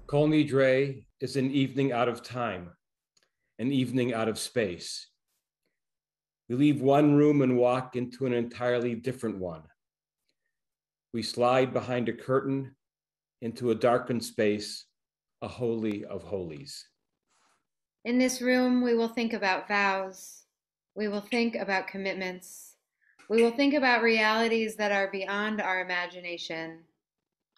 Kol Nidre is an evening out of time, an evening out of space. We leave one room and walk into an entirely different one. We slide behind a curtain into a darkened space, a holy of holies. In this room, we will think about vows. We will think about commitments. We will think about realities that are beyond our imagination.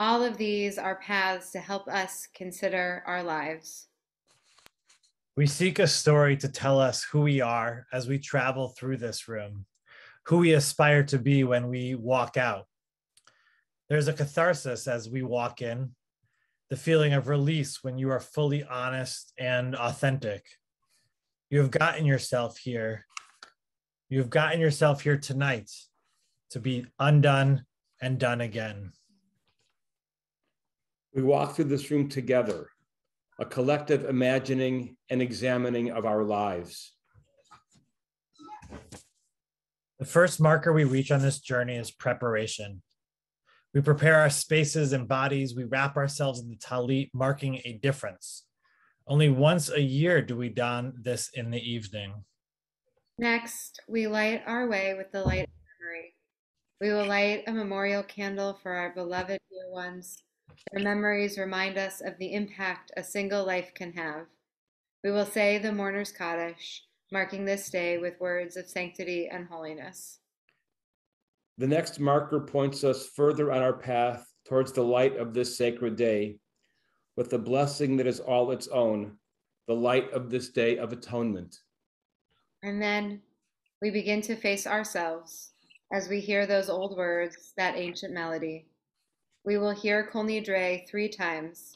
All of these are paths to help us consider our lives. We seek a story to tell us who we are as we travel through this room, who we aspire to be when we walk out. There's a catharsis as we walk in, the feeling of release when you are fully honest and authentic. You have gotten yourself here. You've gotten yourself here tonight to be undone and done again. We walk through this room together, a collective imagining and examining of our lives. The first marker we reach on this journey is preparation. We prepare our spaces and bodies. We wrap ourselves in the talit, marking a difference. Only once a year do we don this in the evening. Next, we light our way with the light of memory. We will light a memorial candle for our beloved dear ones. Their memories remind us of the impact a single life can have. We will say the mourner's Kaddish, marking this day with words of sanctity and holiness. The next marker points us further on our path towards the light of this sacred day, with the blessing that is all its own, the light of this day of atonement. And then we begin to face ourselves as we hear those old words, that ancient melody. We will hear Kol Nidre 3 times,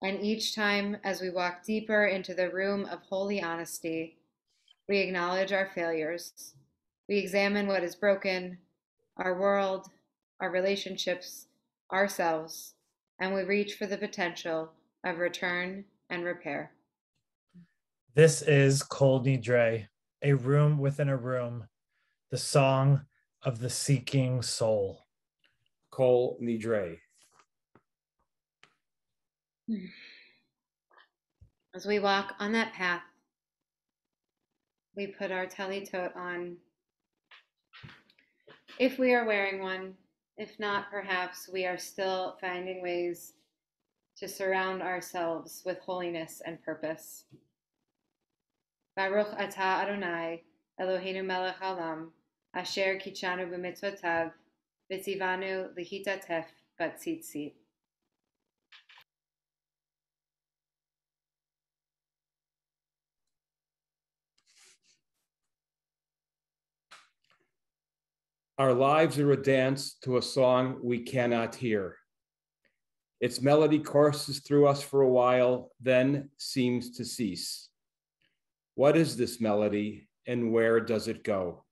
and each time as we walk deeper into the room of holy honesty, we acknowledge our failures. We examine what is broken, our world, our relationships, ourselves, and we reach for the potential of return and repair. This is Kol Nidre, a room within a room, the song of the seeking soul. Kol Nidre. As we walk on that path, we put our talitot on. If we are wearing one, if not, perhaps we are still finding ways to surround ourselves with holiness and purpose. Baruch atah Adonai, Eloheinu melech haolam, asher kitshanu b'mitzvotav, v'tzivanu lihitatef batzitzit. Our lives are a dance to a song we cannot hear. Its melody courses through us for a while, then seems to cease. What is this melody and where does it go?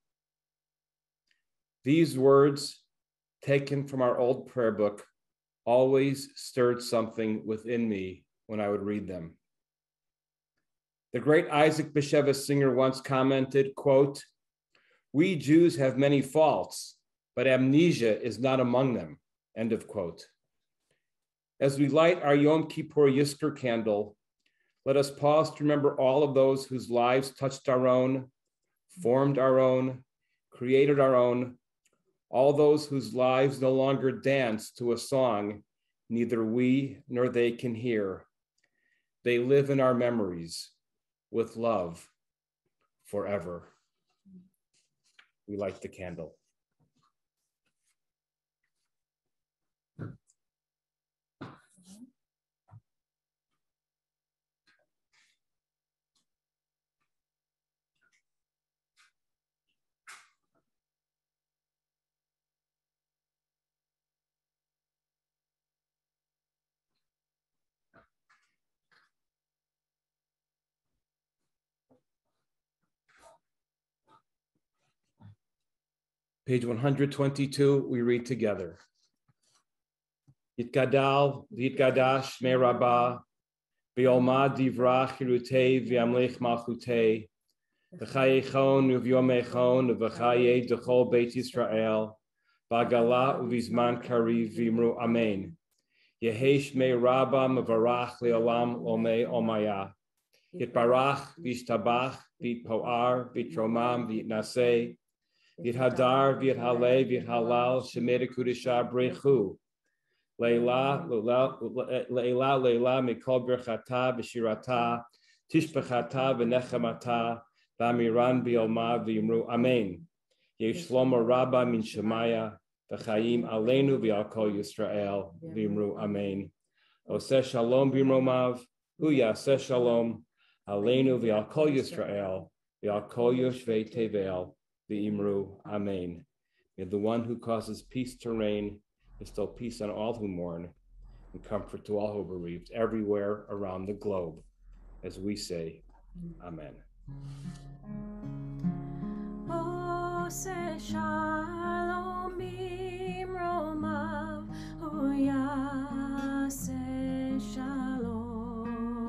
These words, taken from our old prayer book, always stirred something within me when I would read them. The great Isaac Bashevis Singer once commented, quote, "We Jews have many faults, but amnesia is not among them," end of quote. As we light our Yom Kippur Yizkor candle, let us pause to remember all of those whose lives touched our own, formed our own, created our own, all those whose lives no longer dance to a song neither we nor they can hear. They live in our memories with love forever. We light the candle. Page 122, we read together. Yitgadal v'yitgadash me rabbah, v'yolmad divra chirutei v'yamlech malchutei, v'chayechon uv'yomechon v'chayei d'chol Beit Yisrael, v'agala uv'izman kariv v'imru amen. Yehesh me rabbah mevarach le'olam omei omaya. Yitbarach v'yishtabach v'yitpoar v'yitromam v'yitnaseh, V'yithadar, v'yithale, v'yithalal, shemeda kudisha brechu. Leila, mikol berchata, v'shirata, tishbechata, v'nechamata, v'amiran b'yolma, v'yimru amen. Yeshlomo rabba min shemaya, v'chayim aleinu v'al kol Yisrael, v'yimru amen. Oseh shalom b'yimromav, hu yaseh shalom, aleinu v'al kol Yisrael, v'al kol yoshvei tevel, V'imru, amen. May the one who causes peace to reign bestow peace on all who mourn and comfort to all who are bereaved everywhere around the globe, as we say, amen. Shalom b'imromav, hu yaseh shalom,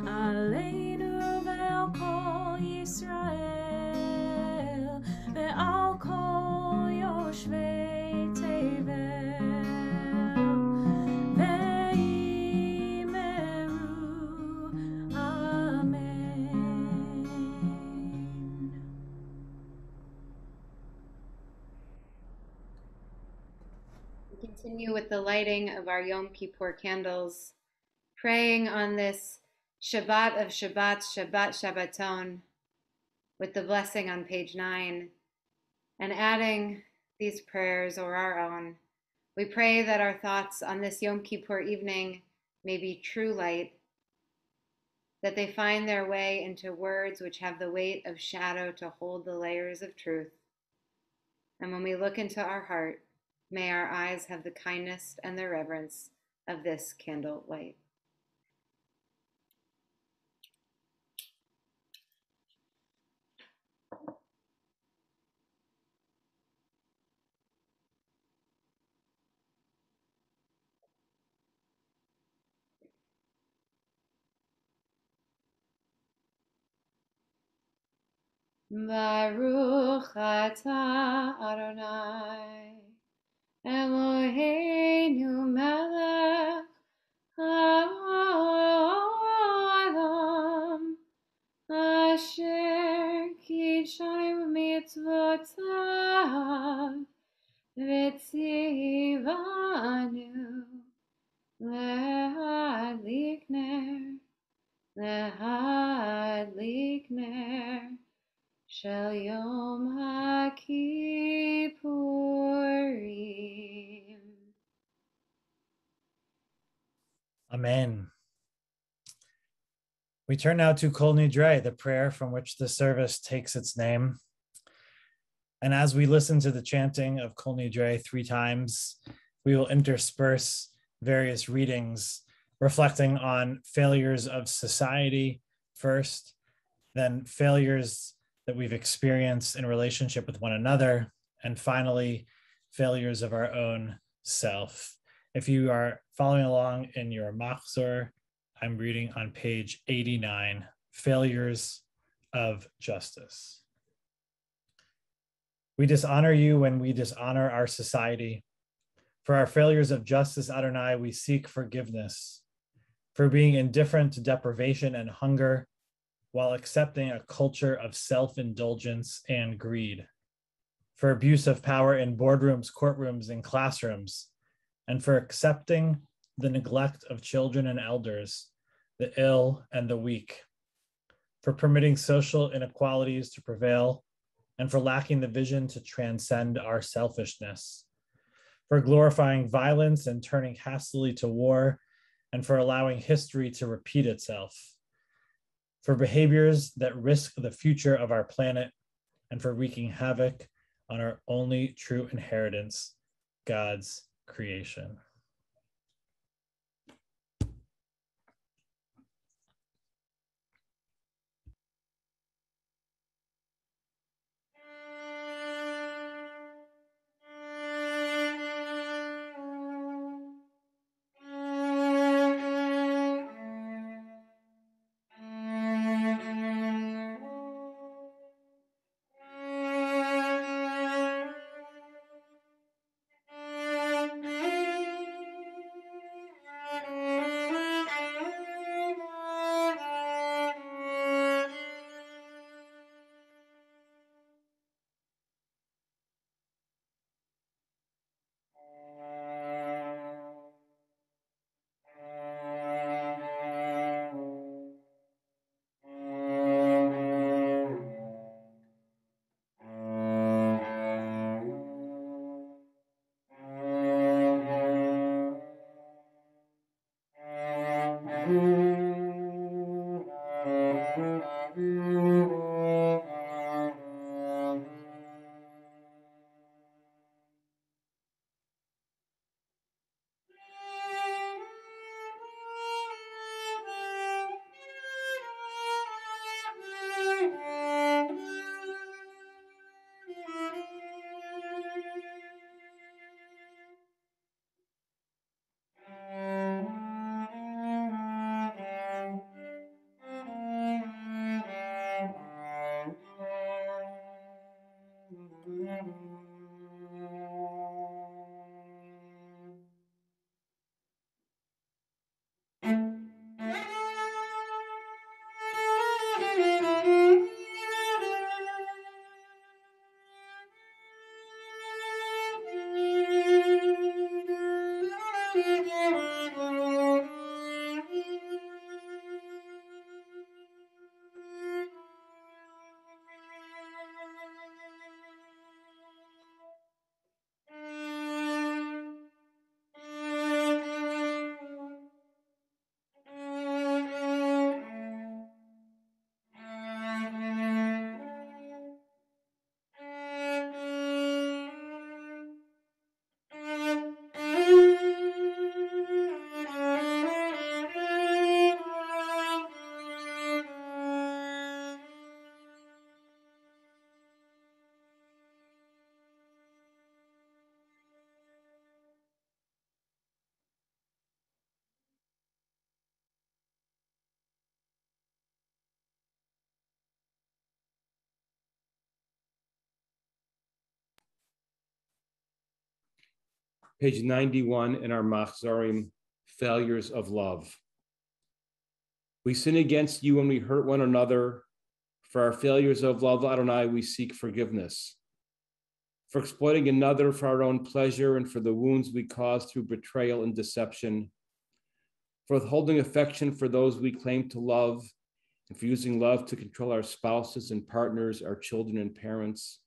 aleinu ve'al kol Yisrael, ve'al kol yoshvei tevel, ve'imeru, amen. We continue with the lighting of our Yom Kippur candles, praying on this Shabbat of Shabbats, Shabbat Shabbaton, with the blessing on page 9, and adding these prayers or our own. We pray that our thoughts on this Yom Kippur evening may be true light, that they find their way into words which have the weight of shadow to hold the layers of truth. And when we look into our heart, may our eyes have the kindness and the reverence of this candle light. Baruch atah Adonai, Eloheinu melech haolam, asher kidshanu mitzvotav, v'tzivanu lehadlik ner, Shel Yom HaKippurim. Amen. We turn now to Kol Nidre, the prayer from which the service takes its name. And as we listen to the chanting of Kol Nidre 3 times, we will intersperse various readings reflecting on failures of society first, then failures that we've experienced in relationship with one another, and finally, failures of our own self. If you are following along in your Machzor, I'm reading on page 89, Failures of Justice. We dishonor you when we dishonor our society. For our failures of justice, Adonai, we seek forgiveness. For being indifferent to deprivation and hunger, while accepting a culture of self-indulgence and greed. For abuse of power in boardrooms, courtrooms, and classrooms, and for accepting the neglect of children and elders, the ill and the weak. For permitting social inequalities to prevail, and for lacking the vision to transcend our selfishness, for glorifying violence and turning hastily to war, and for allowing history to repeat itself, for behaviors that risk the future of our planet, and for wreaking havoc on our only true inheritance, God's creation. Page 91 in our Machzorim, Failures of Love. We sin against you when we hurt one another. For our failures of love, Adonai, we seek forgiveness. For exploiting another for our own pleasure and for the wounds we cause through betrayal and deception. For withholding affection for those we claim to love and for using love to control our spouses and partners, our children and parents.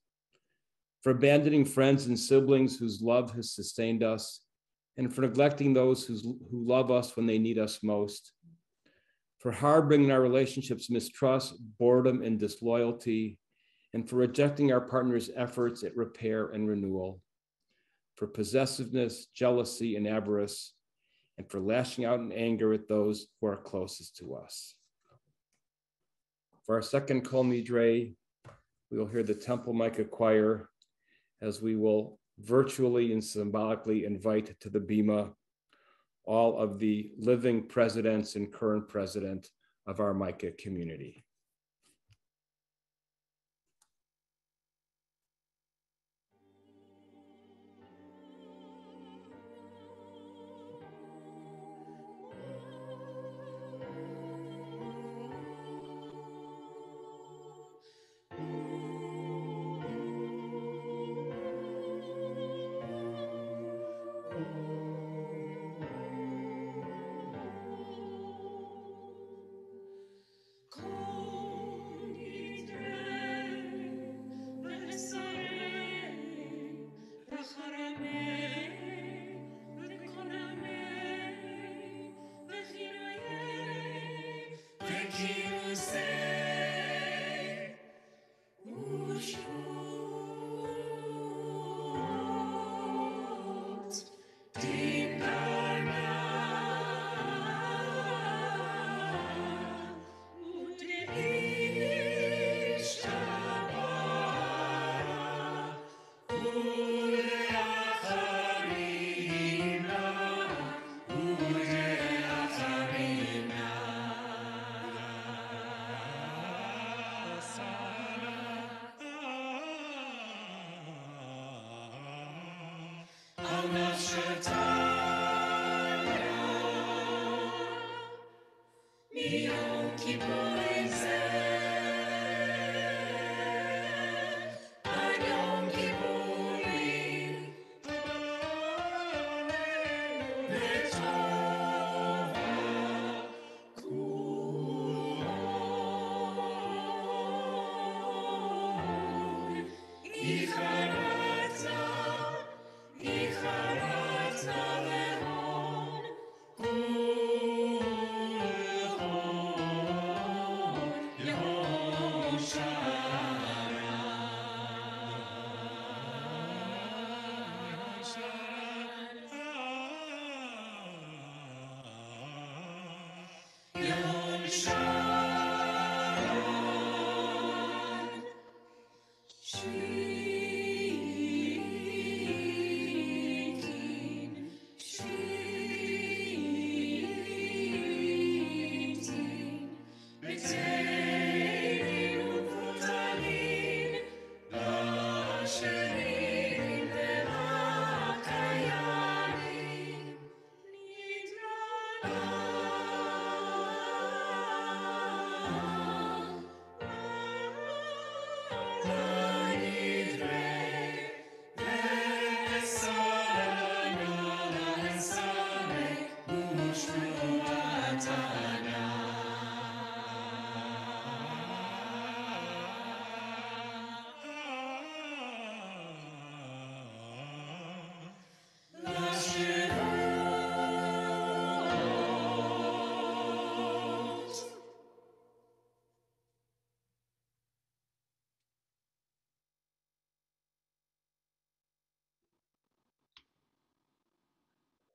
For abandoning friends and siblings whose love has sustained us, and for neglecting those who love us when they need us most. For harboring in our relationships mistrust, boredom, and disloyalty, and for rejecting our partner's efforts at repair and renewal. For possessiveness, jealousy, and avarice, and for lashing out in anger at those who are closest to us. For our second Kol Nidre, we will hear the Temple Micah Choir as we will virtually and symbolically invite to the Bima all of the living presidents and current president of our Micah community.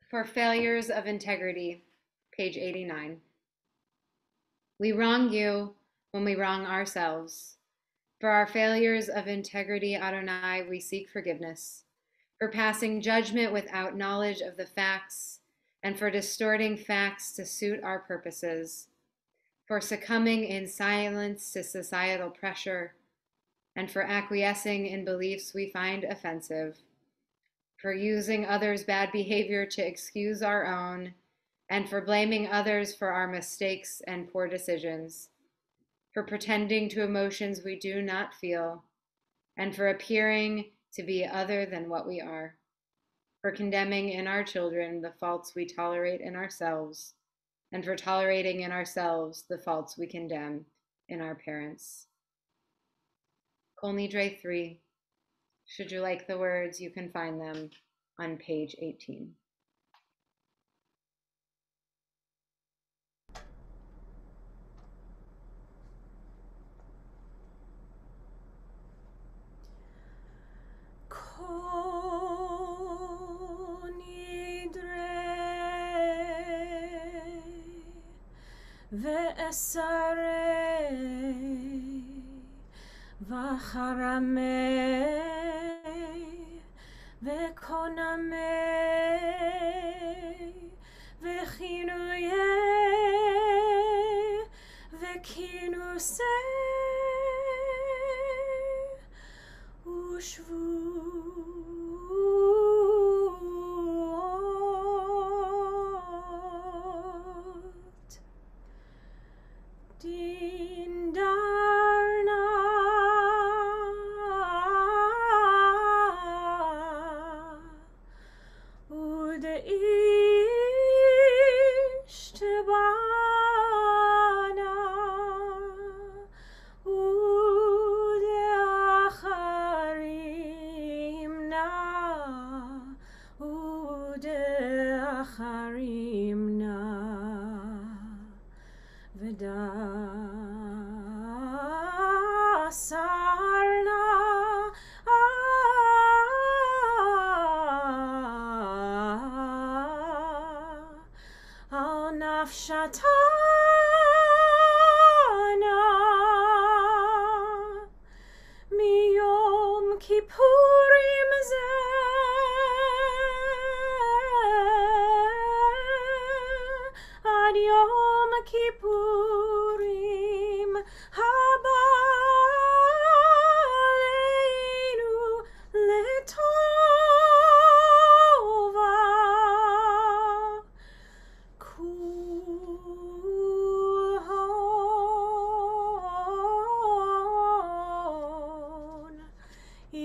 For failures of integrity, page 89. We wrong you when we wrong ourselves. For our failures of integrity, Adonai, we seek forgiveness. For passing judgment without knowledge of the facts, and for distorting facts to suit our purposes. For succumbing in silence to societal pressure, and for acquiescing in beliefs we find offensive. For using others' bad behavior to excuse our own, and for blaming others for our mistakes and poor decisions, for pretending to emotions we do not feel, and for appearing to be other than what we are, for condemning in our children the faults we tolerate in ourselves, and for tolerating in ourselves the faults we condemn in our parents. Kol Nidre 3. Should you like the words, you can find them on page 18. Kol Nidre ve'esarei v'charamei ve'konamei tarimna v'da sarna al nafshatana miyom kippurim zeh ad yom kippurim haba aleinu letova kulhon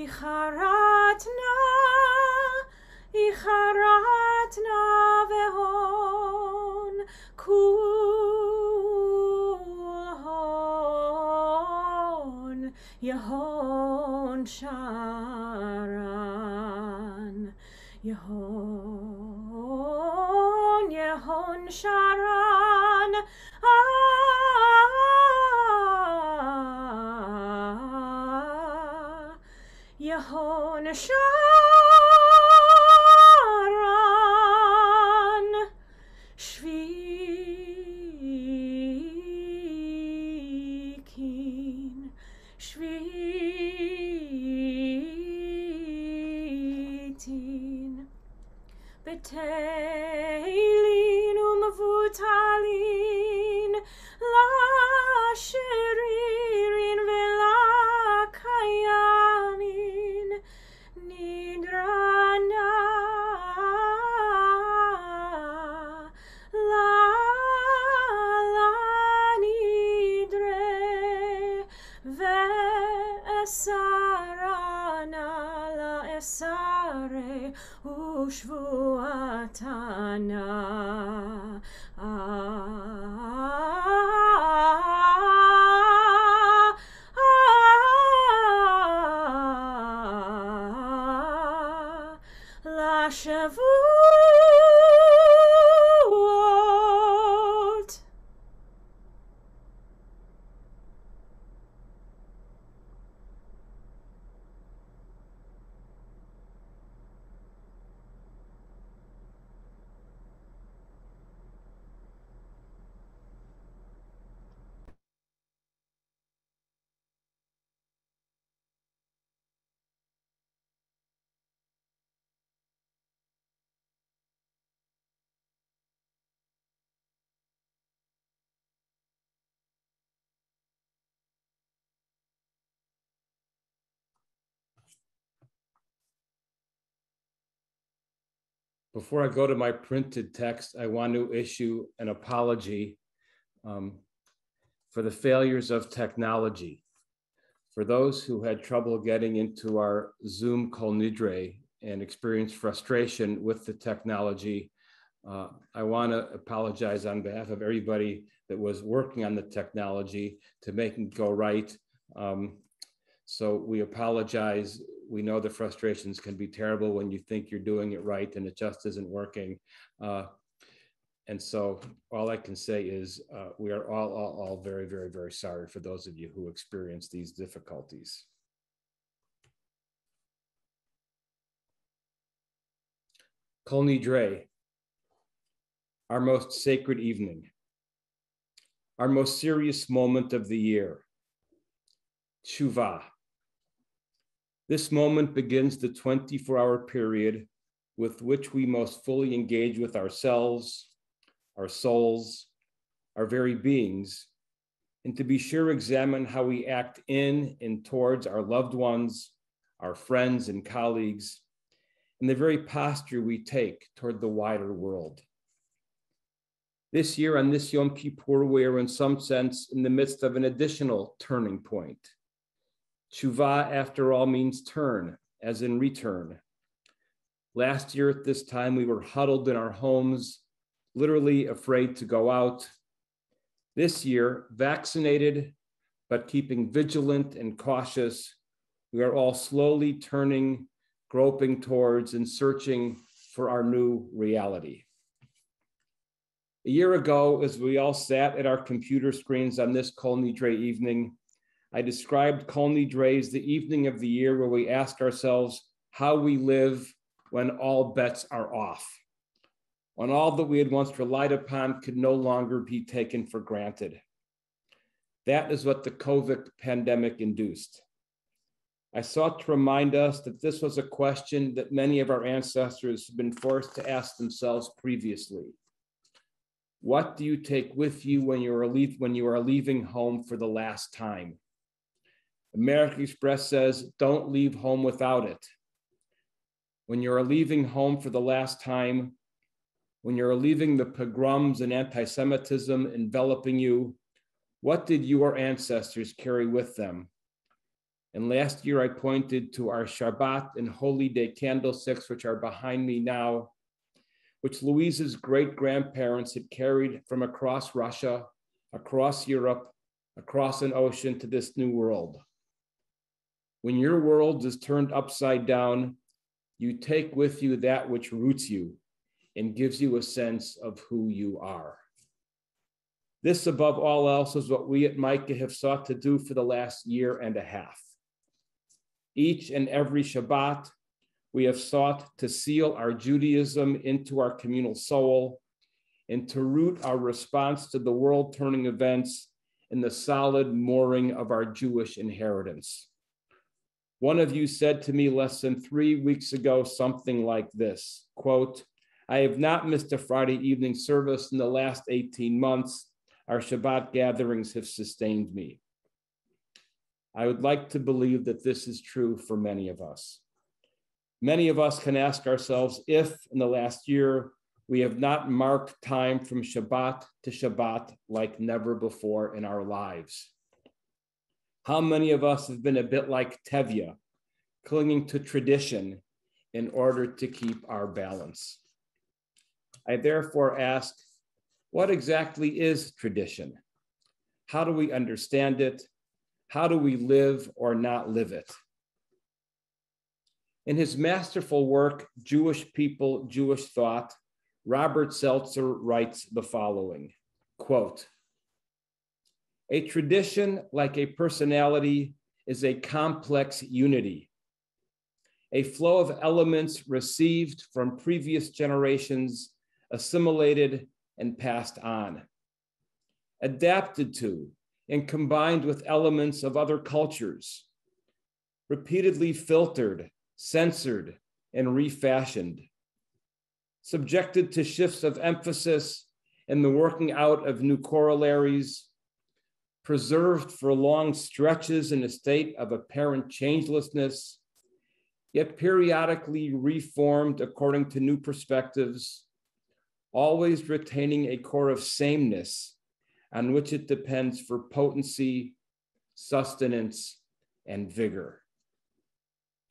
icharatna vehon kulhon yehon sharan yehon sharan yehon sharan shvitin beteilin umvutalin la shiririn vela kayamin nidrana la nidre ve'esarana la esare ushvuatana la shavuot. Before I go to my printed text, I want to issue an apology for the failures of technology. For those who had trouble getting into our Zoom Kol Nidre and experienced frustration with the technology, I want to apologize on behalf of everybody that was working on the technology to make it go right. So we apologize. We know the frustrations can be terrible when you think you're doing it right and it just isn't working. And so all I can say is we are all very, very, very sorry for those of you who experience these difficulties. Kol Nidre, our most sacred evening, our most serious moment of the year, Tshuva. This moment begins the 24-hour period with which we most fully engage with ourselves, our souls, our very beings, and to be sure examine how we act in and towards our loved ones, our friends and colleagues, and the very posture we take toward the wider world. This year on this Yom Kippur, we are in some sense in the midst of an additional turning point. Tshuva, after all, means turn, as in return. Last year at this time, we were huddled in our homes, literally afraid to go out. This year, vaccinated, but keeping vigilant and cautious, we are all slowly turning, groping towards and searching for our new reality. A year ago, as we all sat at our computer screens on this Kol Nidre evening, I described Kol Nidre as the evening of the year where we ask ourselves how we live when all bets are off, when all that we had once relied upon could no longer be taken for granted. That is what the COVID pandemic induced. I sought to remind us that this was a question that many of our ancestors have been forced to ask themselves previously. What do you take with you when you are leaving home for the last time? American Express says, don't leave home without it. When you are leaving home for the last time, when you're leaving the pogroms and anti-Semitism enveloping you, what did your ancestors carry with them? And last year I pointed to our Shabbat and Holy Day candlesticks, which are behind me now, which Louise's great-grandparents had carried from across Russia, across Europe, across an ocean to this new world. When your world is turned upside down, you take with you that which roots you and gives you a sense of who you are. This, above all else, is what we at Micah have sought to do for the last year and a half. Each and every Shabbat, we have sought to seal our Judaism into our communal soul and to root our response to the world-turning events in the solid mooring of our Jewish inheritance. One of you said to me less than 3 weeks ago something like this, quote, I have not missed a Friday evening service in the last 18 months. Our Shabbat gatherings have sustained me. I would like to believe that this is true for many of us. Many of us can ask ourselves if in the last year we have not marked time from Shabbat to Shabbat like never before in our lives. How many of us have been a bit like Tevye, clinging to tradition in order to keep our balance? I therefore ask, what exactly is tradition? How do we understand it? How do we live or not live it? In his masterful work, Jewish People, Jewish Thought, Robert Seltzer writes the following, quote, a tradition, like a personality, is a complex unity, a flow of elements received from previous generations, assimilated and passed on, adapted to and combined with elements of other cultures, repeatedly filtered, censored, and refashioned, subjected to shifts of emphasis and the working out of new corollaries, preserved for long stretches in a state of apparent changelessness, yet periodically reformed according to new perspectives, always retaining a core of sameness on which it depends for potency, sustenance, and vigor.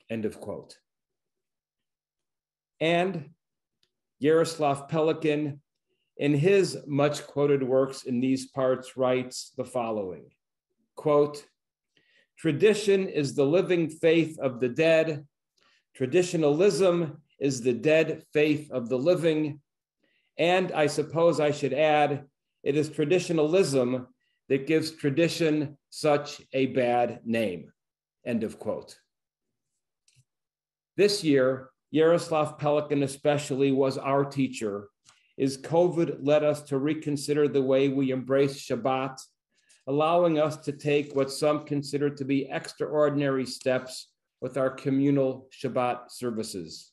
End of quote. And Yaroslav Pelikan, in his much quoted works in these parts, writes the following, quote, tradition is the living faith of the dead. Traditionalism is the dead faith of the living. And I suppose I should add, it is traditionalism that gives tradition such a bad name. End of quote. This year, Yaroslav Pelikan especially was our teacher, as COVID led us to reconsider the way we embrace Shabbat, allowing us to take what some consider to be extraordinary steps with our communal Shabbat services.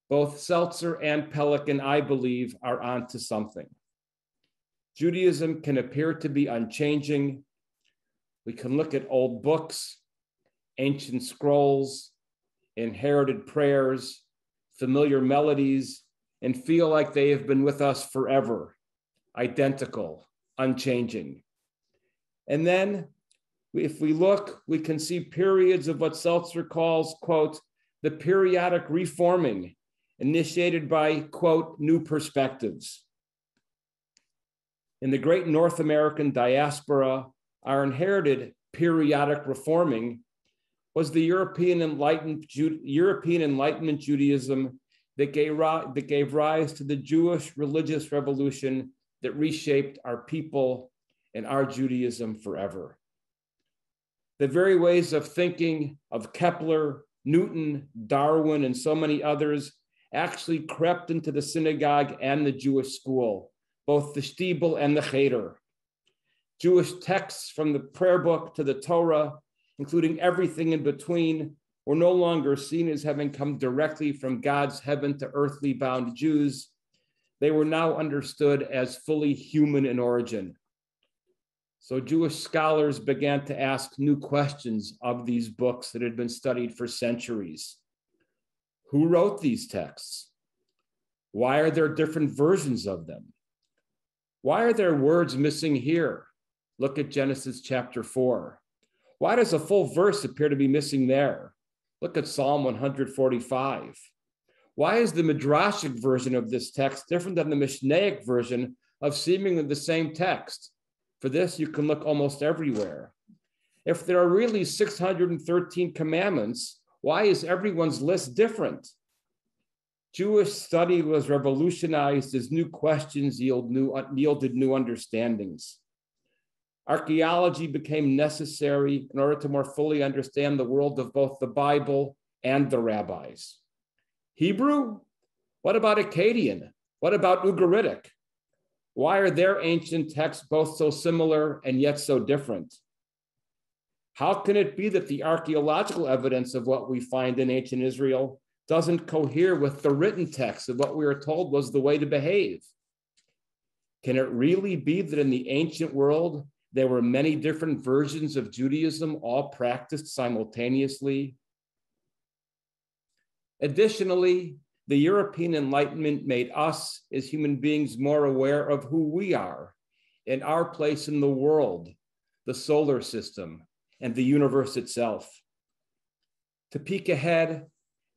Both Seltzer and Pelikan, I believe, are onto something. Judaism can appear to be unchanging. We can look at old books, ancient scrolls, inherited prayers, familiar melodies, and feel like they have been with us forever, identical, unchanging. And then if we look, we can see periods of what Seltzer calls, quote, the periodic reforming initiated by, quote, new perspectives. In the great North American diaspora, our inherited periodic reforming was the European Enlightenment Judaism that gave rise to the Jewish religious revolution that reshaped our people and our Judaism forever. The very ways of thinking of Kepler, Newton, Darwin, and so many others actually crept into the synagogue and the Jewish school, both the Shtibel and the Cheder. Jewish texts from the prayer book to the Torah, including everything in between, were no longer seen as having come directly from God's heaven to earthly bound Jews. They were now understood as fully human in origin. So Jewish scholars began to ask new questions of these books that had been studied for centuries. Who wrote these texts? Why are there different versions of them? Why are there words missing here? Look at Genesis chapter 4. Why does a full verse appear to be missing there? Look at Psalm 145. Why is the Midrashic version of this text different than the Mishnaic version of seemingly the same text? For this, you can look almost everywhere. If there are really 613 commandments, why is everyone's list different? Jewish study was revolutionized as new questions yielded new understandings. Archaeology became necessary in order to more fully understand the world of both the Bible and the rabbis. Hebrew? What about Akkadian? What about Ugaritic? Why are their ancient texts both so similar and yet so different? How can it be that the archaeological evidence of what we find in ancient Israel doesn't cohere with the written text of what we are told was the way to behave? Can it really be that in the ancient world, there were many different versions of Judaism, all practiced simultaneously? Additionally, the European Enlightenment made us as human beings more aware of who we are and our place in the world, the solar system, and the universe itself. To peek ahead,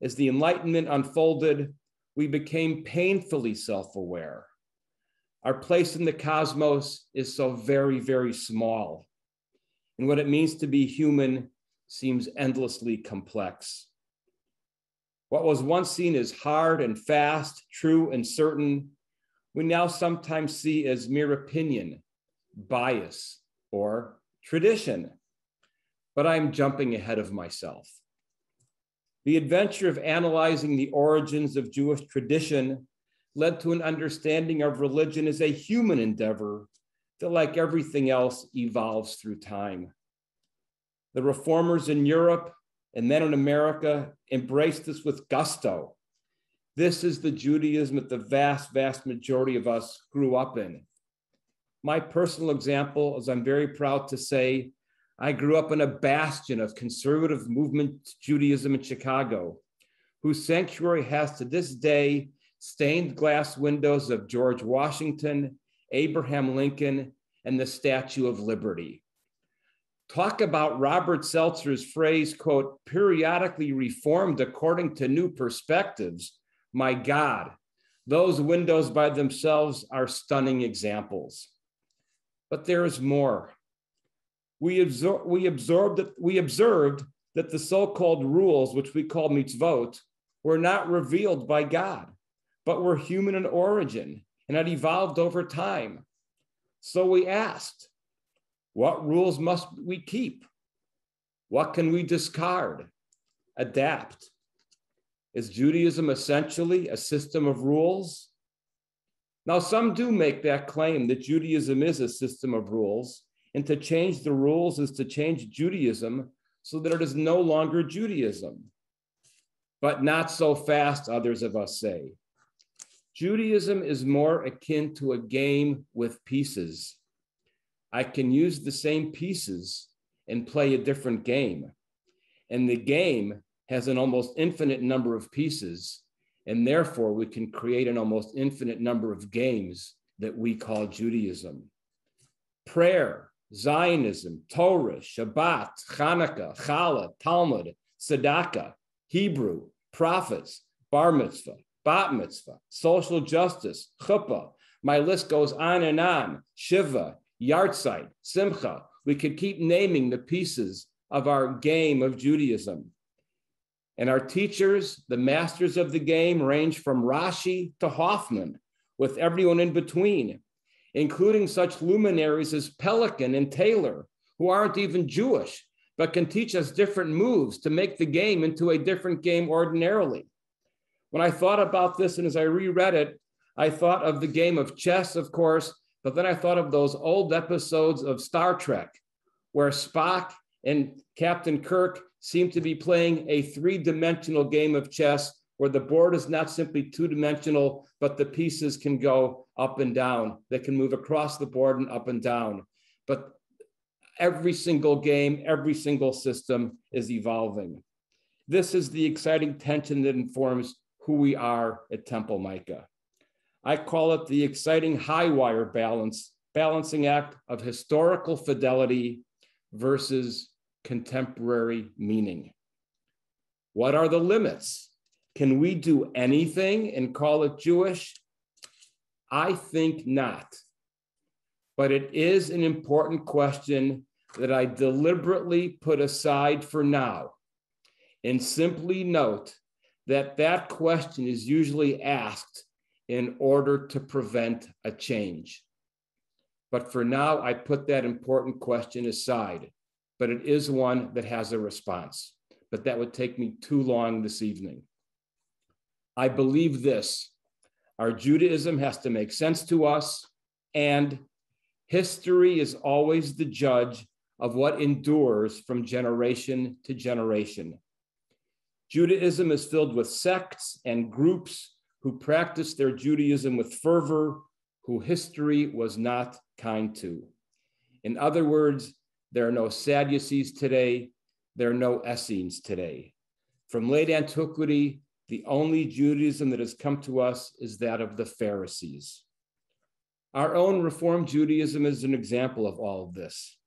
as the Enlightenment unfolded, we became painfully self-aware. Our place in the cosmos is so very, very small, and what it means to be human seems endlessly complex. What was once seen as hard and fast, true and certain, we now sometimes see as mere opinion, bias, or tradition. But I'm jumping ahead of myself. The adventure of analyzing the origins of Jewish tradition led to an understanding of religion as a human endeavor that, like everything else, evolves through time. The reformers in Europe and then in America embraced this with gusto. This is the Judaism that the vast, vast majority of us grew up in. My personal example is I'm very proud to say I grew up in a bastion of conservative movement Judaism in Chicago, whose sanctuary has to this day stained glass windows of George Washington, Abraham Lincoln, and the Statue of Liberty. Talk about Robert Seltzer's phrase, quote, periodically reformed according to new perspectives. My God, those windows by themselves are stunning examples. But there is more. We observed that the so-called rules, which we call mitzvot, were not revealed by God, but were human in origin and had evolved over time. So we asked, what rules must we keep? What can we discard, adapt? Is Judaism essentially a system of rules? Now, some do make that claim that Judaism is a system of rules, and to change the rules is to change Judaism so that it is no longer Judaism. But not so fast, others of us say. Judaism is more akin to a game with pieces. I can use the same pieces and play a different game. And the game has an almost infinite number of pieces, and therefore we can create an almost infinite number of games that we call Judaism. Prayer, Zionism, Torah, Shabbat, Hanukkah, Challah, Talmud, Tzedakah, Hebrew, prophets, bar mitzvah, bat mitzvah, social justice, chuppah. My list goes on and on. Shiva, Yartzeit, Simcha. We could keep naming the pieces of our game of Judaism. And our teachers, the masters of the game, range from Rashi to Hoffman, with everyone in between, including such luminaries as Pelican and Taylor, who aren't even Jewish, but can teach us different moves to make the game into a different game ordinarily. When I thought about this, and as I reread it, I thought of the game of chess, of course, but then I thought of those old episodes of Star Trek, where Spock and Captain Kirk seem to be playing a three-dimensional game of chess, where the board is not simply two-dimensional, but the pieces can go up and down. They can move across the board and up and down. But every single game, every single system is evolving. This is the exciting tension that informs who we are at Temple Micah. I call it the exciting high wire balancing act of historical fidelity versus contemporary meaning. What are the limits? Can we do anything and call it Jewish? I think not. But it is an important question that I deliberately put aside for now, and simply note that that question is usually asked in order to prevent a change. But for now, I put that important question aside, but it is one that has a response. But that would take me too long this evening. I believe this: our Judaism has to make sense to us, and history is always the judge of what endures from generation to generation. Judaism is filled with sects and groups who practice their Judaism with fervor, who history was not kind to. In other words, there are no Sadducees today, there are no Essenes today. From late antiquity, the only Judaism that has come to us is that of the Pharisees. Our own Reformed Judaism is an example of all of this.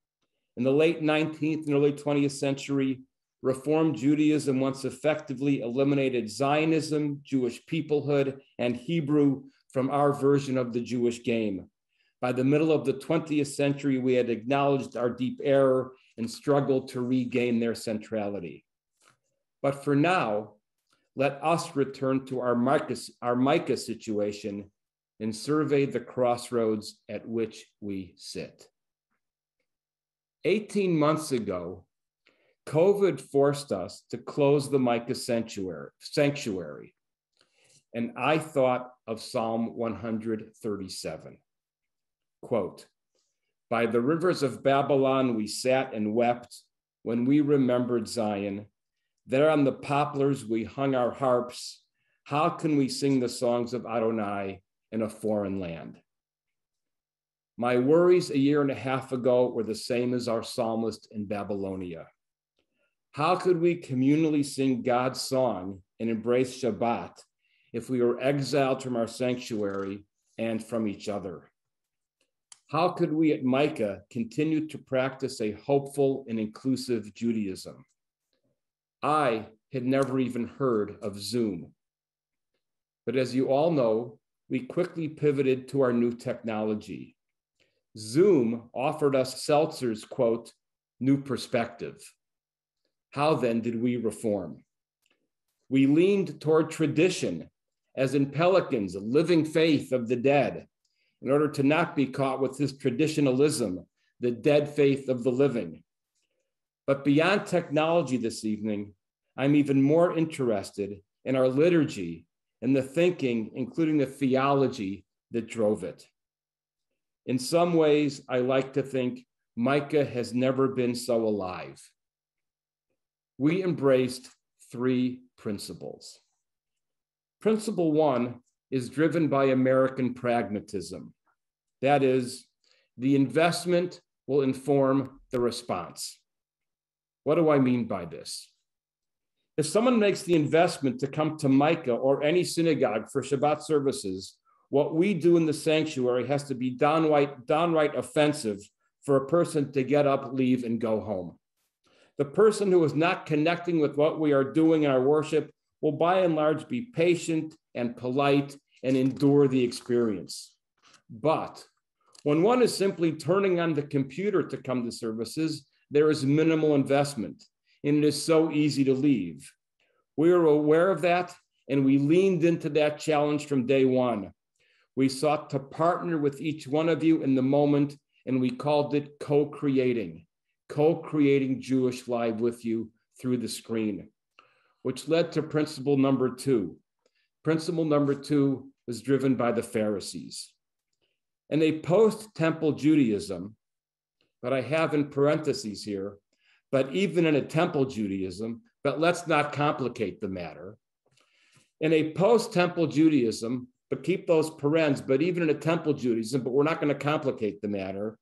In the late 19th and early 20th century, Reformed Judaism once effectively eliminated Zionism, Jewish peoplehood, and Hebrew from our version of the Jewish game. By the middle of the 20th century, we had acknowledged our deep error and struggled to regain their centrality. But for now, let us return to our Micah situation and survey the crossroads at which we sit. 18 months ago, COVID forced us to close the Micah sanctuary. And I thought of Psalm 137. Quote, "By the rivers of Babylon we sat and wept when we remembered Zion. There on the poplars we hung our harps. How can we sing the songs of Adonai in a foreign land?" My worries a year and a half ago were the same as our psalmist in Babylonia. How could we communally sing God's song and embrace Shabbat if we were exiled from our sanctuary and from each other? How could we at Micah continue to practice a hopeful and inclusive Judaism? I had never even heard of Zoom. But as you all know, we quickly pivoted to our new technology. Zoom offered us Seltzer's, quote, "new perspective." How then did we reform? We leaned toward tradition, as in Pelican's living faith of the dead, in order to not be caught with this traditionalism, the dead faith of the living. But beyond technology this evening, I'm even more interested in our liturgy and the thinking, including the theology that drove it. In some ways, I like to think Micah has never been so alive. We embraced three principles. Principle one is driven by American pragmatism. That is, the investment will inform the response. What do I mean by this? If someone makes the investment to come to Micah or any synagogue for Shabbat services, what we do in the sanctuary has to be downright offensive for a person to get up, leave, and go home. The person who is not connecting with what we are doing in our worship will by and large be patient and polite and endure the experience. But when one is simply turning on the computer to come to services, there is minimal investment, and it is so easy to leave. We were aware of that, and we leaned into that challenge from day one. We sought to partner with each one of you in the moment, and we called it co-creating Jewish Life with you through the screen, which led to principle number 2. Principle number 2 was driven by the Pharisees. In a post-temple Judaism, but I have in parentheses here, but even in a temple Judaism, but let's not complicate the matter. In a post-temple Judaism, but keep those parens, but even in a temple Judaism, but we're not going to complicate the matter,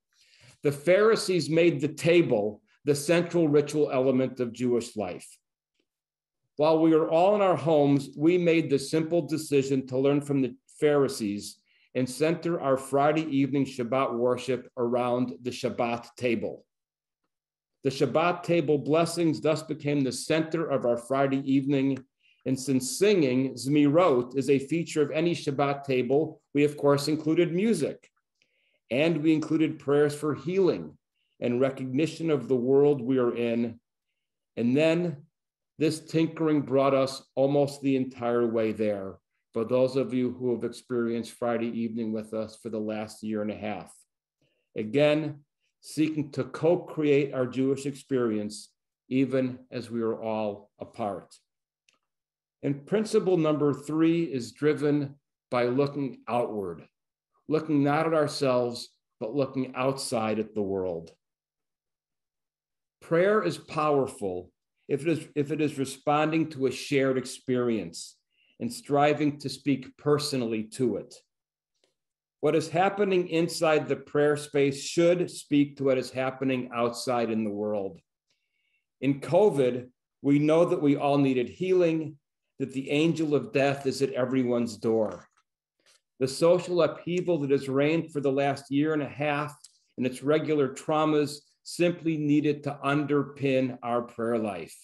the Pharisees made the table the central ritual element of Jewish life. While we were all in our homes, we made the simple decision to learn from the Pharisees and center our Friday evening Shabbat worship around the Shabbat table. The Shabbat table blessings thus became the center of our Friday evening. And since singing, Zmirot, is a feature of any Shabbat table, we of course included music. And we included prayers for healing and recognition of the world we are in. And then this tinkering brought us almost the entire way there, for those of you who have experienced Friday evening with us for the last year and a half. Again, seeking to co-create our Jewish experience, even as we are all apart. And principle number 3 is driven by looking outward, looking not at ourselves, but looking outside at the world. Prayer is powerful if it is responding to a shared experience and striving to speak personally to it. What is happening inside the prayer space should speak to what is happening outside in the world. In COVID, we know that we all needed healing, that the angel of death is at everyone's door. The social upheaval that has reigned for the last year and a half and its regular traumas simply needed to underpin our prayer life.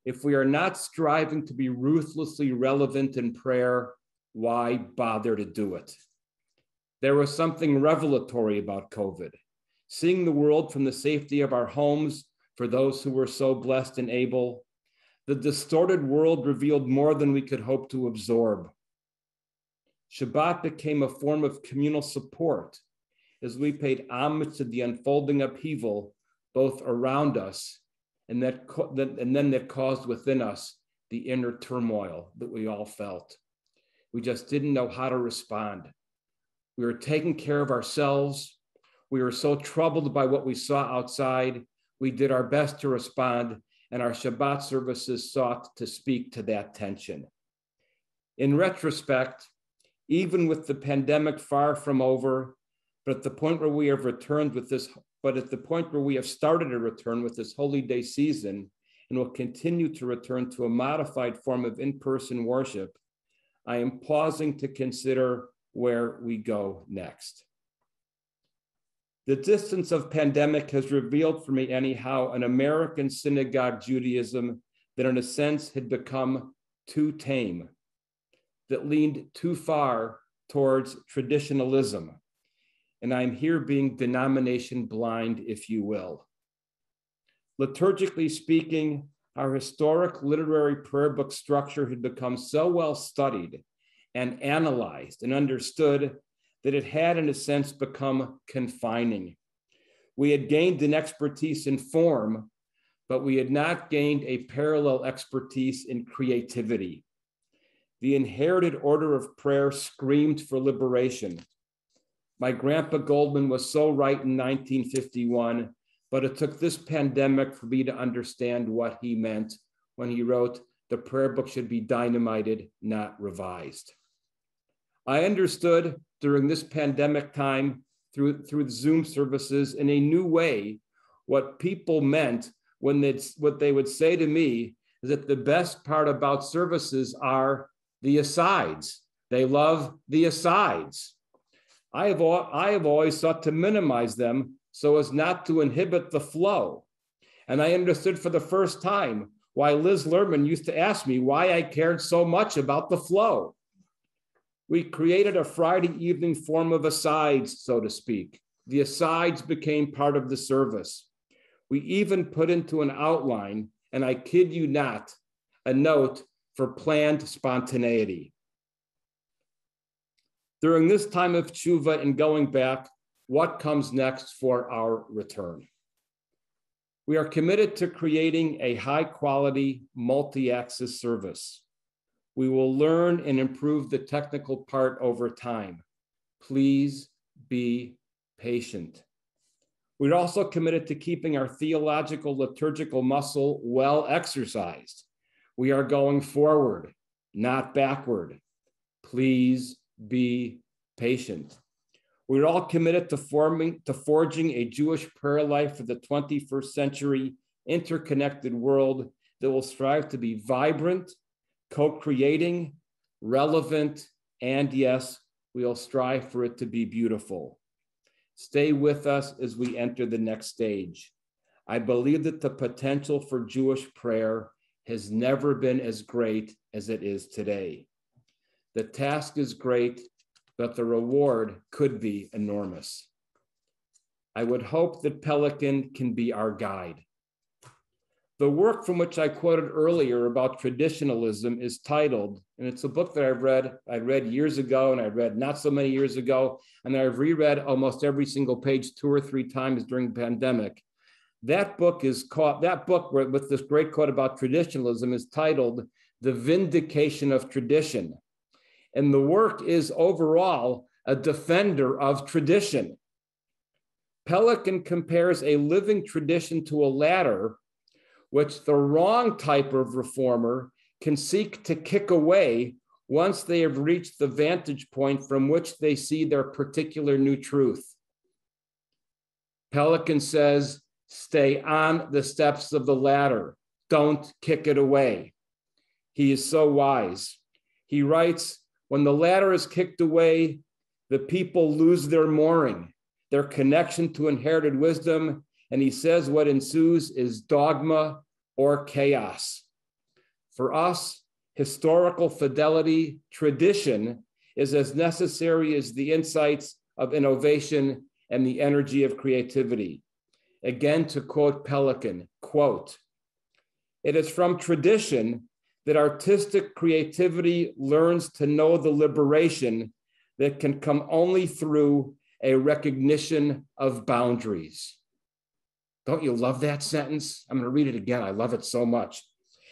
If we are not striving to be ruthlessly relevant in prayer, why bother to do it? There was something revelatory about COVID, seeing the world from the safety of our homes for those who were so blessed and able. The distorted world revealed more than we could hope to absorb. Shabbat became a form of communal support as we paid homage to the unfolding upheaval both around us and then that caused within us the inner turmoil that we all felt. We just didn't know how to respond. We were taking care of ourselves. We were so troubled by what we saw outside. We did our best to respond, and our Shabbat services sought to speak to that tension. In retrospect, even with the pandemic far from over, but at the point where we have started a return with this Holy Day season and will continue to return to a modified form of in-person worship, I am pausing to consider where we go next. The distance of pandemic has revealed for me anyhow an American synagogue Judaism that in a sense had become too tame, that leaned too far towards traditionalism. And I'm here being denomination blind, if you will. Liturgically speaking, our historic literary prayer book structure had become so well studied and analyzed and understood that it had, in a sense, become confining. We had gained an expertise in form, but we had not gained a parallel expertise in creativity. The inherited order of prayer screamed for liberation. My grandpa Goldman was so right in 1951, but it took this pandemic for me to understand what he meant when he wrote, "The prayer book should be dynamited, not revised." I understood during this pandemic time through the Zoom services in a new way what people meant when what they would say to me is that the best part about services are the asides. They love the asides. I have always sought to minimize them so as not to inhibit the flow. And I understood for the first time why Liz Lerman used to ask me why I cared so much about the flow. We created a Friday evening form of asides, so to speak. The asides became part of the service. We even put into an outline, and I kid you not, a note for planned spontaneity. During this time of tshuva and going back, what comes next for our return? We are committed to creating a high-quality, multi-axis service. We will learn and improve the technical part over time. Please be patient. We're also committed to keeping our theological liturgical muscle well exercised. We are going forward, not backward. Please be patient. We're all committed to forging a Jewish prayer life for the 21st century interconnected world that will strive to be vibrant, co-creating, relevant, and yes, we'll strive for it to be beautiful. Stay with us as we enter the next stage. I believe that the potential for Jewish prayer has never been as great as it is today. The task is great, but the reward could be enormous. I would hope that Pelican can be our guide. The work from which I quoted earlier about traditionalism is titled, and it's a book that I read years ago, and I read not so many years ago, and I've reread almost every single page 2 or 3 times during the pandemic. That book with this great quote about traditionalism is titled The Vindication of Tradition. And the work is overall a defender of tradition. Pelican compares a living tradition to a ladder which the wrong type of reformer can seek to kick away once they have reached the vantage point from which they see their particular new truth. Pelican says, stay on the steps of the ladder. Don't kick it away. He is so wise. He writes, when the ladder is kicked away, the people lose their mooring, their connection to inherited wisdom, and he says what ensues is dogma or chaos. For us, historical fidelity, tradition, is as necessary as the insights of innovation and the energy of creativity. Again, to quote Pelican, quote, it is from tradition that artistic creativity learns to know the liberation that can come only through a recognition of boundaries. Don't you love that sentence? I'm going to read it again. I love it so much.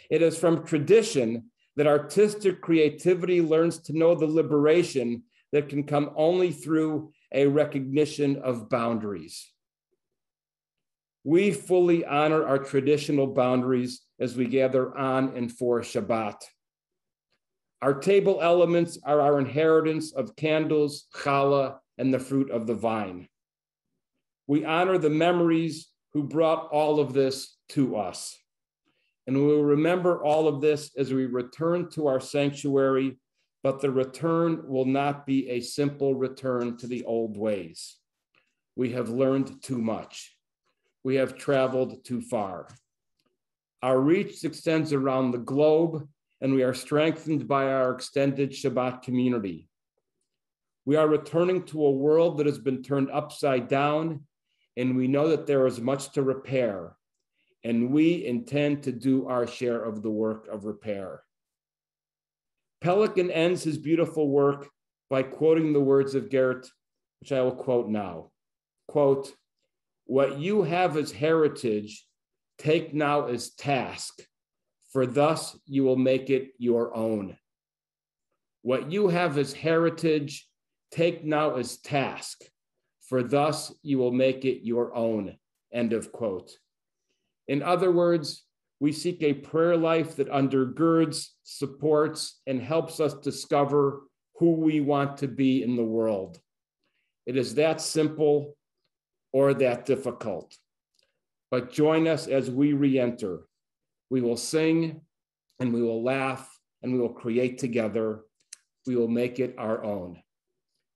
It is from tradition that artistic creativity learns to know the liberation that can come only through a recognition of boundaries. We fully honor our traditional boundaries as we gather on and for Shabbat. Our table elements are our inheritance of candles, challah, and the fruit of the vine. We honor the memories who brought all of this to us. And we will remember all of this as we return to our sanctuary, but the return will not be a simple return to the old ways. We have learned too much. We have traveled too far. Our reach extends around the globe, and we are strengthened by our extended Shabbat community. We are returning to a world that has been turned upside down, and we know that there is much to repair, and we intend to do our share of the work of repair. Pelican ends his beautiful work by quoting the words of Gert, which I will quote now. Quote, what you have as heritage, take now as task, for thus you will make it your own. What you have as heritage, take now as task, for thus you will make it your own. End of quote. In other words, we seek a prayer life that undergirds, supports, and helps us discover who we want to be in the world. It is that simple or that difficult. But join us as we re-enter. We will sing and we will laugh and we will create together. We will make it our own.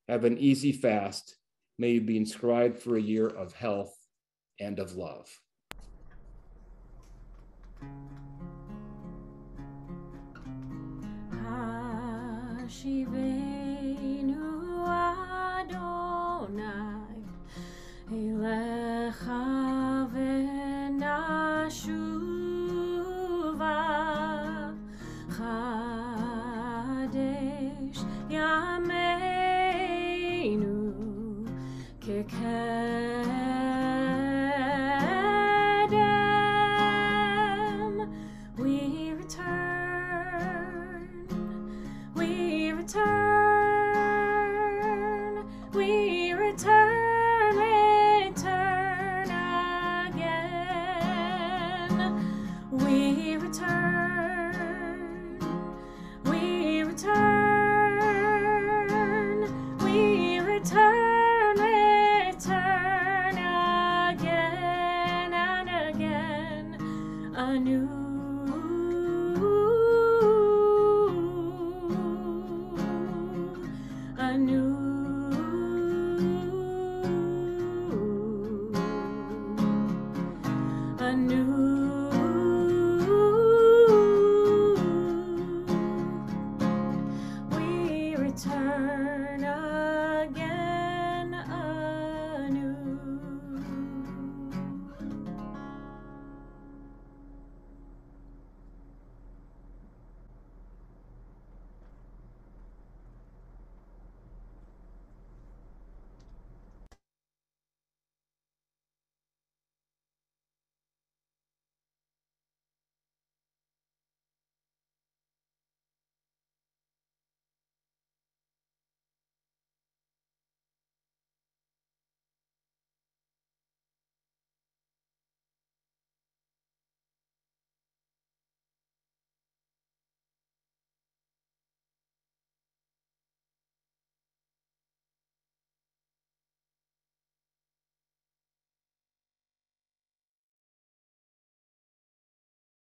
Have an easy fast. May you be inscribed for a year of health and of love. Shive